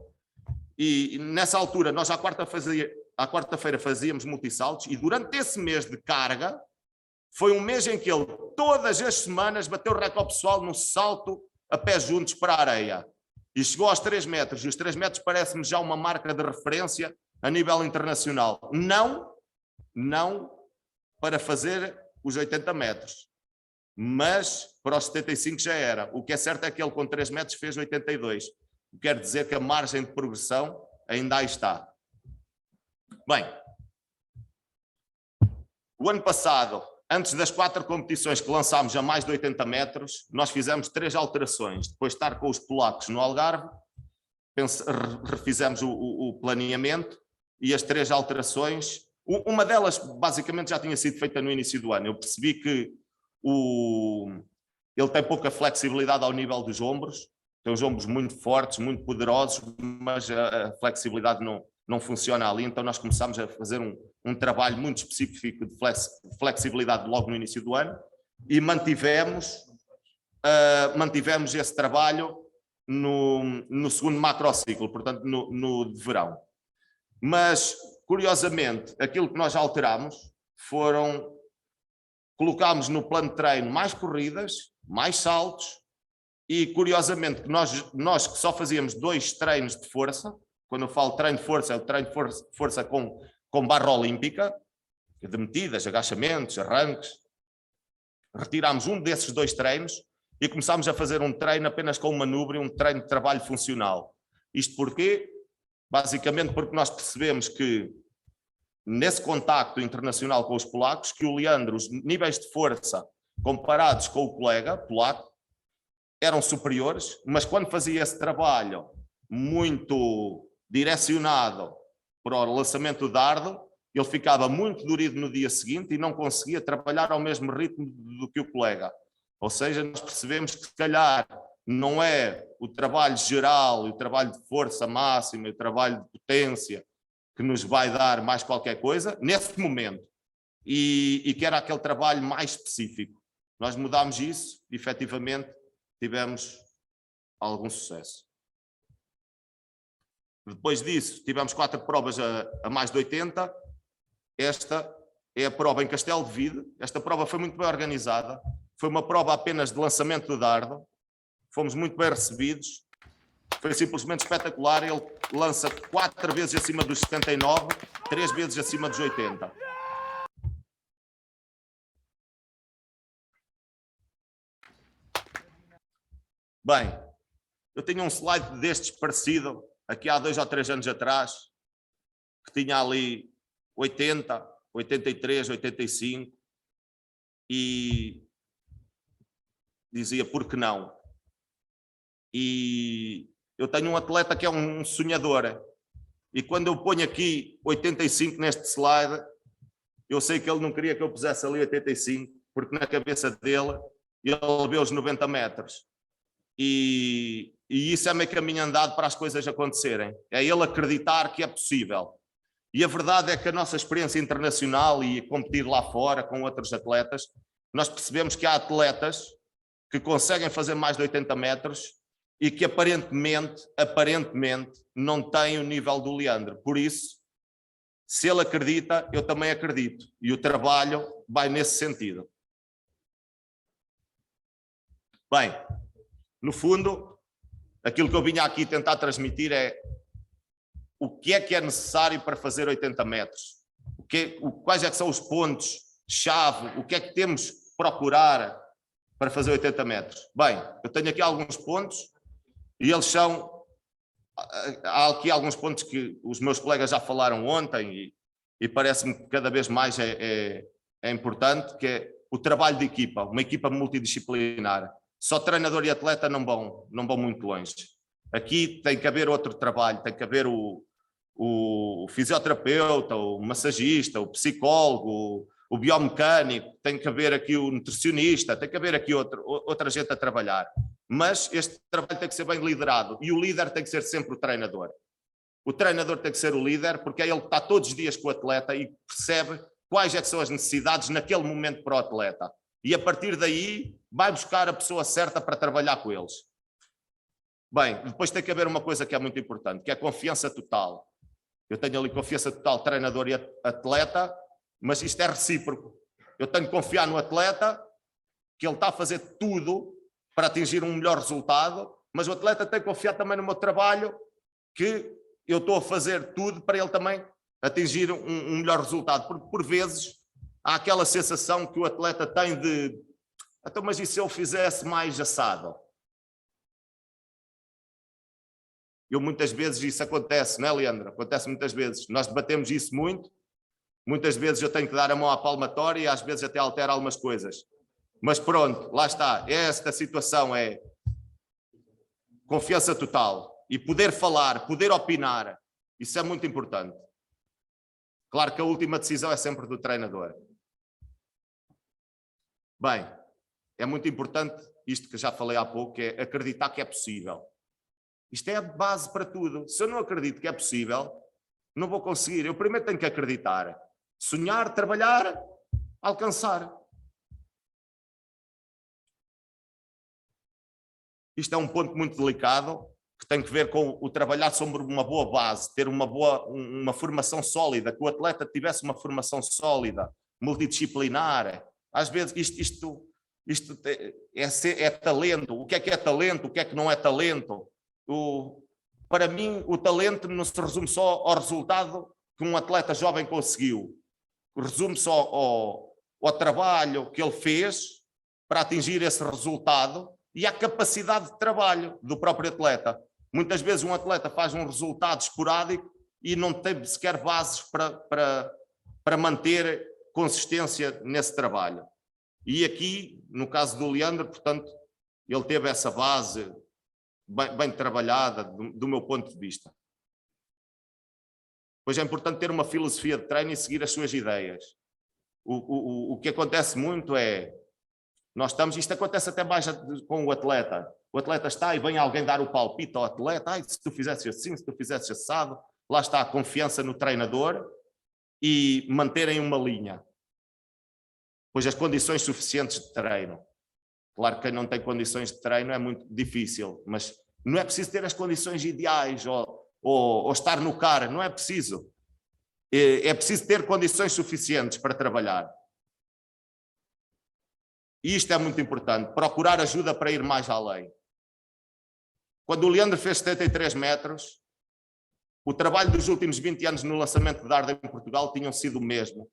E nessa altura, nós à quarta-feira fazíamos multissaltos, e durante esse mês de carga, foi um mês em que ele, todas as semanas, bateu o recorde pessoal no salto a pés juntos para a areia. E chegou aos 3 metros, e os 3 metros parece-me já uma marca de referência a nível internacional. Não para fazer os 80 metros, mas para os 75 já era. O que é certo é que ele com 3 metros fez 82. Quer dizer que a margem de progressão ainda aí está. Bem, O ano passado, antes das 4 competições que lançámos a mais de 80 metros, nós fizemos 3 alterações. Depois de estar com os polacos no Algarve, refizemos o planeamento e as 3 alterações, uma delas basicamente já tinha sido feita no início do ano. Eu percebi que ele tem pouca flexibilidade ao nível dos ombros, tem os ombros muito fortes, muito poderosos, mas a flexibilidade não funciona ali, então nós começámos a fazer um trabalho muito específico de flexibilidade logo no início do ano e mantivemos esse trabalho no segundo macrociclo, portanto no de verão. Mas, curiosamente, aquilo que nós alterámos colocámos no plano de treino mais corridas, mais saltos e, curiosamente, que nós que só fazíamos 2 treinos de força, quando eu falo treino de força, é o treino de força com barra olímpica, de metidas, agachamentos, arranques. Retirámos um desses 2 treinos e começámos a fazer um treino apenas com manubra, um treino de trabalho funcional. Isto porquê? Basicamente porque nós percebemos que, nesse contacto internacional com os polacos, que o Leandro, os níveis de força comparados com o colega polaco, eram superiores, mas quando fazia esse trabalho muito direcionado para o lançamento de dardo, ele ficava muito dorido no dia seguinte e não conseguia trabalhar ao mesmo ritmo do que o colega. Ou seja, nós percebemos que se calhar não é o trabalho geral, o trabalho de força máxima, o trabalho de potência que nos vai dar mais qualquer coisa, nesse momento, e que era aquele trabalho mais específico. Nós mudámos isso e, efetivamente, tivemos algum sucesso. Depois disso, tivemos 4 provas a mais de 80. Esta é a prova em Castelo de Vide. Esta prova foi muito bem organizada. Foi uma prova apenas de lançamento do dardo. Fomos muito bem recebidos. Foi simplesmente espetacular. Ele lança 4 vezes acima dos 79, 3 vezes acima dos 80. Bem, eu tinha um slide destes parecido, aqui há 2 ou 3 anos atrás, que tinha ali 80, 83, 85, e dizia por que não. E eu tenho um atleta que é um sonhador, e quando eu ponho aqui 85 neste slide, eu sei que ele não queria que eu pusesse ali 85, porque na cabeça dele, ele vê os 90 metros. E isso é meio caminho andado para as coisas acontecerem. É ele acreditar que é possível. E a verdade é que a nossa experiência internacional e competir lá fora com outros atletas, nós percebemos que há atletas que conseguem fazer mais de 80 metros e que aparentemente não têm o nível do Leandro. Por isso, se ele acredita, eu também acredito. E o trabalho vai nesse sentido. Bem, no fundo, aquilo que eu vinha aqui tentar transmitir é o que é necessário para fazer 80 metros. Quais é que são os pontos-chave, o que é que temos que procurar para fazer 80 metros. Bem, eu tenho aqui alguns pontos e eles são... Há aqui alguns pontos que os meus colegas já falaram ontem e parece-me que cada vez mais é importante, que é o trabalho de equipa, uma equipa multidisciplinar. Só treinador e atleta não vão muito longe. Aqui tem que haver outro trabalho, tem que haver o fisioterapeuta, o massagista, o psicólogo, o biomecânico, tem que haver aqui o nutricionista, tem que haver aqui outra gente a trabalhar. Mas este trabalho tem que ser bem liderado e o líder tem que ser sempre o treinador. O treinador tem que ser o líder porque é ele que está todos os dias com o atleta e percebe quais é que são as necessidades naquele momento para o atleta. E a partir daí vai buscar a pessoa certa para trabalhar com eles. Bem, depois tem que haver uma coisa que é muito importante, que é a confiança total. Eu tenho ali confiança total, treinador e atleta, mas isto é recíproco. Eu tenho que confiar no atleta, que ele está a fazer tudo para atingir um melhor resultado, mas o atleta tem que confiar também no meu trabalho, que eu estou a fazer tudo para ele também atingir um melhor resultado. Porque por vezes há aquela sensação que o atleta tem de então, mas e se eu fizesse mais assado? Muitas vezes isso acontece, não é, Leandro? Acontece muitas vezes. Nós debatemos isso muito Muitas vezes eu tenho que dar a mão à palmatória e às vezes até altera algumas coisas. Mas pronto, lá está. Esta situação é confiança total. E poder falar, poder opinar, isso é muito importante. Claro que a última decisão é sempre do treinador. Bem, é muito importante isto que já falei há pouco, é acreditar que é possível. Isto é a base para tudo. Se eu não acredito que é possível, não vou conseguir. Eu primeiro tenho que acreditar. Sonhar, trabalhar, alcançar. Isto é um ponto muito delicado, que tem que ver com o trabalhar sobre uma boa base, ter uma formação sólida, que o atleta tivesse uma formação multidisciplinar. Às vezes isto é talento. O que é talento? O que é que não é talento? Para mim, o talento não se resume só ao resultado que um atleta jovem conseguiu. Resume só ao trabalho que ele fez para atingir esse resultado e à capacidade de trabalho do próprio atleta. Muitas vezes um atleta faz um resultado esporádico e não tem sequer bases para manter consistência nesse trabalho. E aqui, no caso do Leandro, portanto, ele teve essa base bem trabalhada do meu ponto de vista. Pois é importante ter uma filosofia de treino e seguir as suas ideias. O que acontece muito é, isto acontece até mais com o atleta. O atleta está e vem alguém dar o palpite ao atleta, se tu fizesses assim, se tu fizesses assado, lá está a confiança no treinador e manterem uma linha. Pois as condições suficientes de treino. Claro que quem não tem condições de treino é muito difícil, mas não é preciso ter as condições ideais ou estar no CAR, não é preciso. É preciso ter condições suficientes para trabalhar. E isto é muito importante, procurar ajuda para ir mais além. Quando o Leandro fez 73 metros, o trabalho dos últimos 20 anos no lançamento de dardo em Portugal tinham sido o mesmo.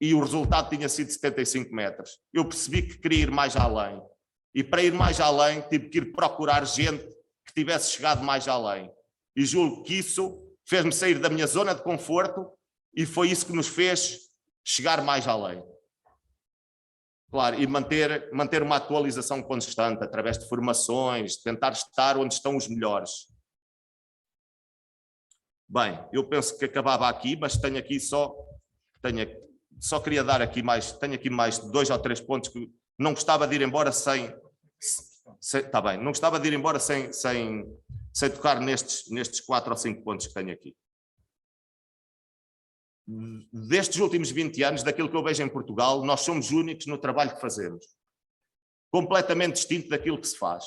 E o resultado tinha sido 75 metros. Eu percebi que queria ir mais além. E para ir mais além, tive que ir procurar gente que tivesse chegado mais além. E julgo que isso fez-me sair da minha zona de conforto e foi isso que nos fez chegar mais além. Claro, e manter uma atualização constante através de formações, tentar estar onde estão os melhores. Bem, eu penso que acabava aqui, mas tenho aqui só queria dar aqui tenho aqui mais 2 ou 3 pontos que não gostava de ir embora está bem, não gostava de ir embora sem tocar nestes 4 ou 5 pontos que tenho aqui. Destes últimos 20 anos, daquilo que eu vejo em Portugal, nós somos únicos no trabalho que fazemos. Completamente distinto daquilo que se faz.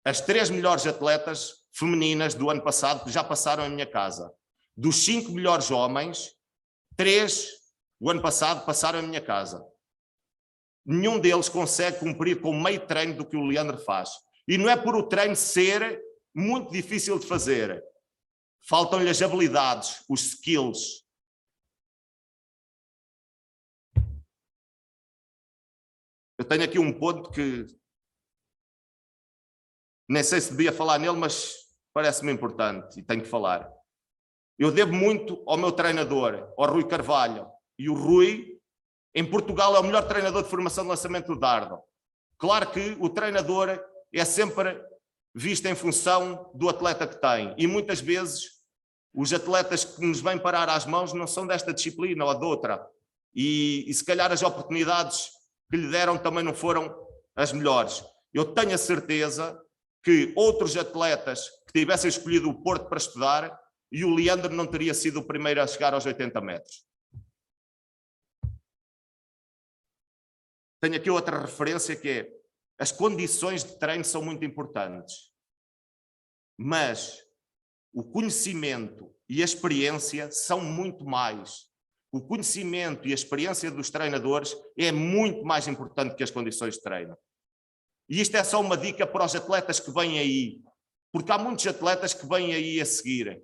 As 3 melhores atletas femininas do ano passado que já passaram em minha casa. Dos 5 melhores homens, 3 o ano passado passaram em minha casa. Nenhum deles consegue cumprir com o meio treino do que o Leandro faz. E não é por o treino ser muito difícil de fazer. Faltam-lhe as habilidades, os skills. Eu tenho aqui um ponto que nem sei se devia falar nele, mas parece-me importante e tenho que falar. Eu devo muito ao meu treinador, ao Rui Carvalho. E o Rui, em Portugal, é o melhor treinador de formação de lançamento do dardo. Claro que o treinador é sempre visto em função do atleta que tem. E muitas vezes os atletas que nos vêm parar às mãos não são desta disciplina ou de outra. E se calhar as oportunidades que lhe deram também não foram as melhores. Eu tenho a certeza que outros atletas que tivessem escolhido o Porto para estudar, e o Leandro não teria sido o primeiro a chegar aos 80 metros. Tenho aqui outra referência que é: as condições de treino são muito importantes, mas o conhecimento e a experiência são muito mais. O conhecimento e a experiência dos treinadores é muito mais importante que as condições de treino. E isto é só uma dica para os atletas que vêm aí, porque há muitos atletas que vêm aí a seguir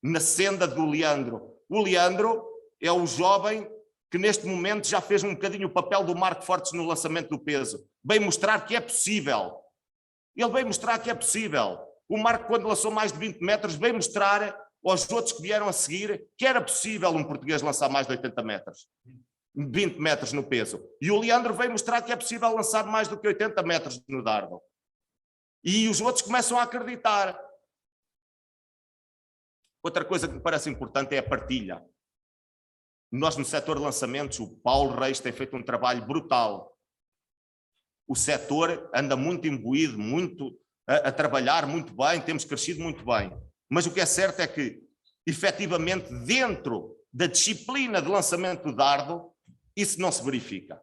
na senda do Leandro. O Leandro é o jovem que neste momento já fez um bocadinho o papel do Marco Fortes no lançamento do peso. Veio mostrar que é possível. Ele veio mostrar que é possível. O Marco, quando lançou mais de 20 metros, veio mostrar aos outros que vieram a seguir que era possível um português lançar mais de 80 metros, 20 metros no peso. E o Leandro veio mostrar que é possível lançar mais do que 80 metros no dardo. E os outros começam a acreditar. Outra coisa que me parece importante é a partilha. Nós, no setor de lançamentos, o Paulo Reis tem feito um trabalho brutal. O setor anda muito imbuído, muito a trabalhar muito bem, temos crescido muito bem. Mas o que é certo é que, efetivamente, dentro da disciplina de lançamento do dardo, isso não se verifica.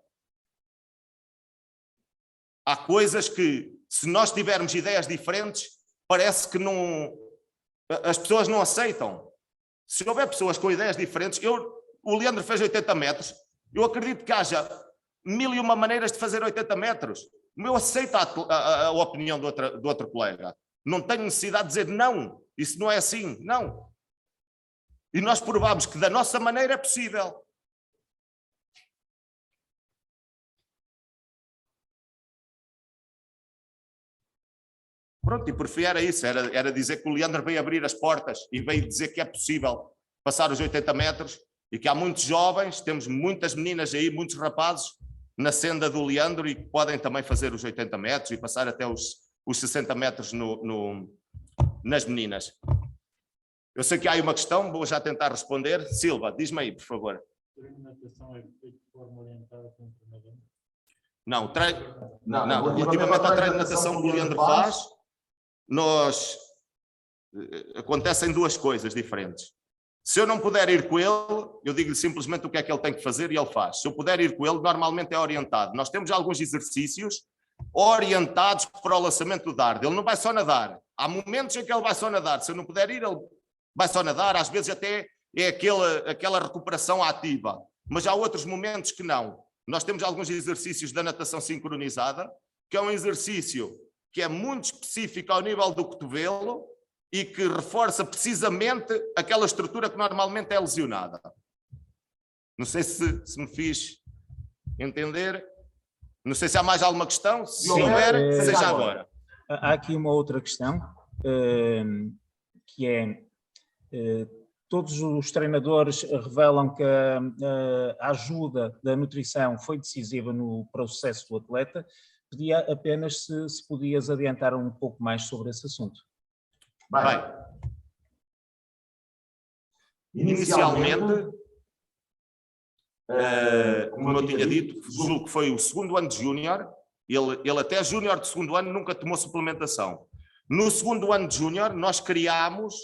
Há coisas que, se nós tivermos ideias diferentes, parece que não, as pessoas não aceitam. Se houver pessoas com ideias diferentes, o Leandro fez 80 metros, eu acredito que haja 1001 maneiras de fazer 80 metros. Eu aceito a opinião do outro colega. Não tenho necessidade de dizer não, isso não é assim, não. E nós provamos que da nossa maneira é possível. Pronto, e por fim era isso, era dizer que o Leandro veio abrir as portas e veio dizer que é possível passar os 80 metros e que há muitos jovens, temos muitas meninas aí, muitos rapazes na senda do Leandro e que podem também fazer os 80 metros e passar até os 60 metros nas meninas. Eu sei que há aí uma questão, vou já tentar responder. Silva, diz-me aí, por favor. A natação é feita de forma orientada com o treinador? Não, relativamente ao treino de natação que o Leandro faz, acontecem duas coisas diferentes. Se eu não puder ir com ele, eu digo-lhe simplesmente o que é que ele tem que fazer e ele faz. Se eu puder ir com ele, normalmente é orientado. Nós temos alguns exercícios orientados para o lançamento do dardo. Ele não vai só nadar. Há momentos em que ele vai só nadar. Se eu não puder ir, ele vai só nadar. Às vezes até é aquela recuperação ativa. Mas há outros momentos que não. Nós temos alguns exercícios da natação sincronizada, que é um exercício que é muito específico ao nível do cotovelo e que reforça precisamente aquela estrutura que normalmente é lesionada. Não sei se me fiz entender. Não sei se há mais alguma questão. Se houver, seja agora. Há aqui uma outra questão, que é, todos os treinadores revelam que a ajuda da nutrição foi decisiva para o sucesso do atleta. Pedia apenas se podias adiantar um pouco mais sobre esse assunto. Bem, inicialmente, como eu tinha dito, julgo que foi o segundo ano de júnior, ele até júnior de segundo ano nunca tomou suplementação. No segundo ano de júnior nós criámos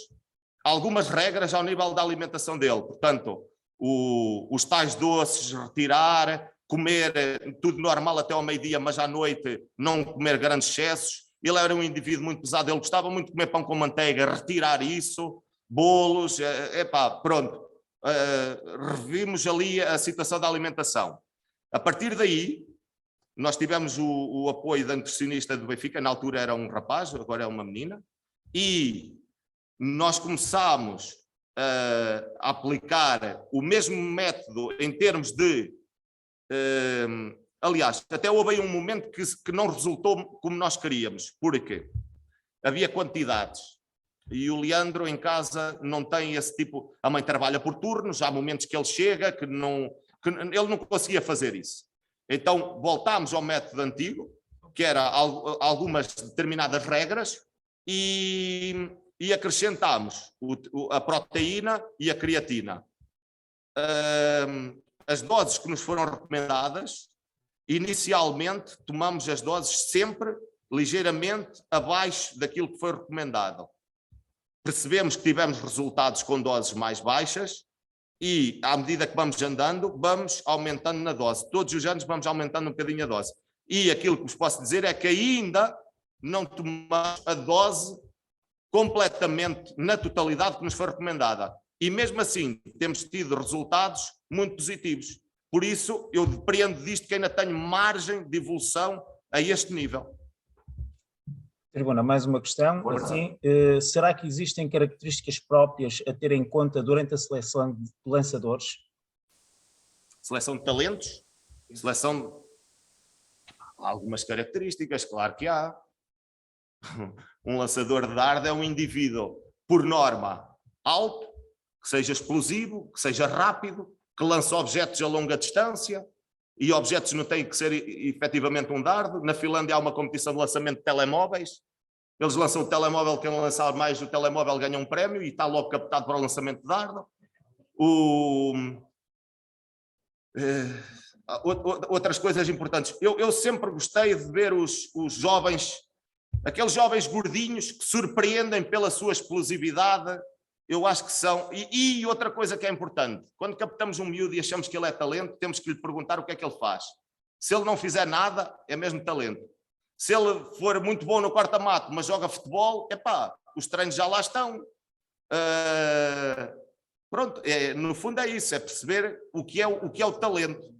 algumas regras ao nível da alimentação dele, portanto, os tais doces, retirar, comer tudo normal até ao meio-dia, mas à noite não comer grandes excessos. Ele era um indivíduo muito pesado, ele gostava muito de comer pão com manteiga, retirar isso, bolos, pronto. Revimos ali a situação da alimentação. A partir daí, nós tivemos o apoio da nutricionista do Benfica, na altura era um rapaz, agora é uma menina, e nós começámos a aplicar o mesmo método em termos de... aliás, até houve aí um momento que não resultou como nós queríamos. Por quê? Havia quantidades. E o Leandro em casa não tem esse tipo... A mãe trabalha por turnos, há momentos que ele chega que ele não conseguia fazer isso. Então voltámos ao método antigo, que era algumas determinadas regras, e acrescentámos a proteína e a creatina. As doses que nos foram recomendadas, inicialmente tomamos as doses sempre ligeiramente abaixo daquilo que foi recomendado. Percebemos que tivemos resultados com doses mais baixas e, à medida que vamos andando, vamos aumentando na dose. Todos os anos vamos aumentando um bocadinho a dose. E aquilo que vos posso dizer é que ainda não tomamos a dose completamente, na totalidade que nos foi recomendada. E mesmo assim, temos tido resultados muito positivos. Por isso, eu depreendo disto que ainda tenho margem de evolução a este nível. Tribuna, mais uma questão. Assim, será que existem características próprias a ter em conta durante a seleção de lançadores? Seleção de talentos? Seleção... Há algumas características, claro que há. Um lançador de dardo é um indivíduo, por norma, alto, que seja explosivo, que seja rápido, que lance objetos a longa distância, e objetos não têm que ser efetivamente um dardo. Na Finlândia há uma competição de lançamento de telemóveis, eles lançam o telemóvel, quem lançar mais o telemóvel ganha um prémio e está logo captado para o lançamento de dardo. Outras coisas importantes, eu sempre gostei de ver os jovens, aqueles jovens gordinhos que surpreendem pela sua explosividade. Eu acho que são, e outra coisa que é importante, quando captamos um miúdo e achamos que ele é talento, temos que lhe perguntar o que é que ele faz. Se ele não fizer nada, é mesmo talento. Se ele for muito bom no corta-mato, mas joga futebol, epá, os treinos já lá estão. Pronto, no fundo é isso, é perceber o que é o talento.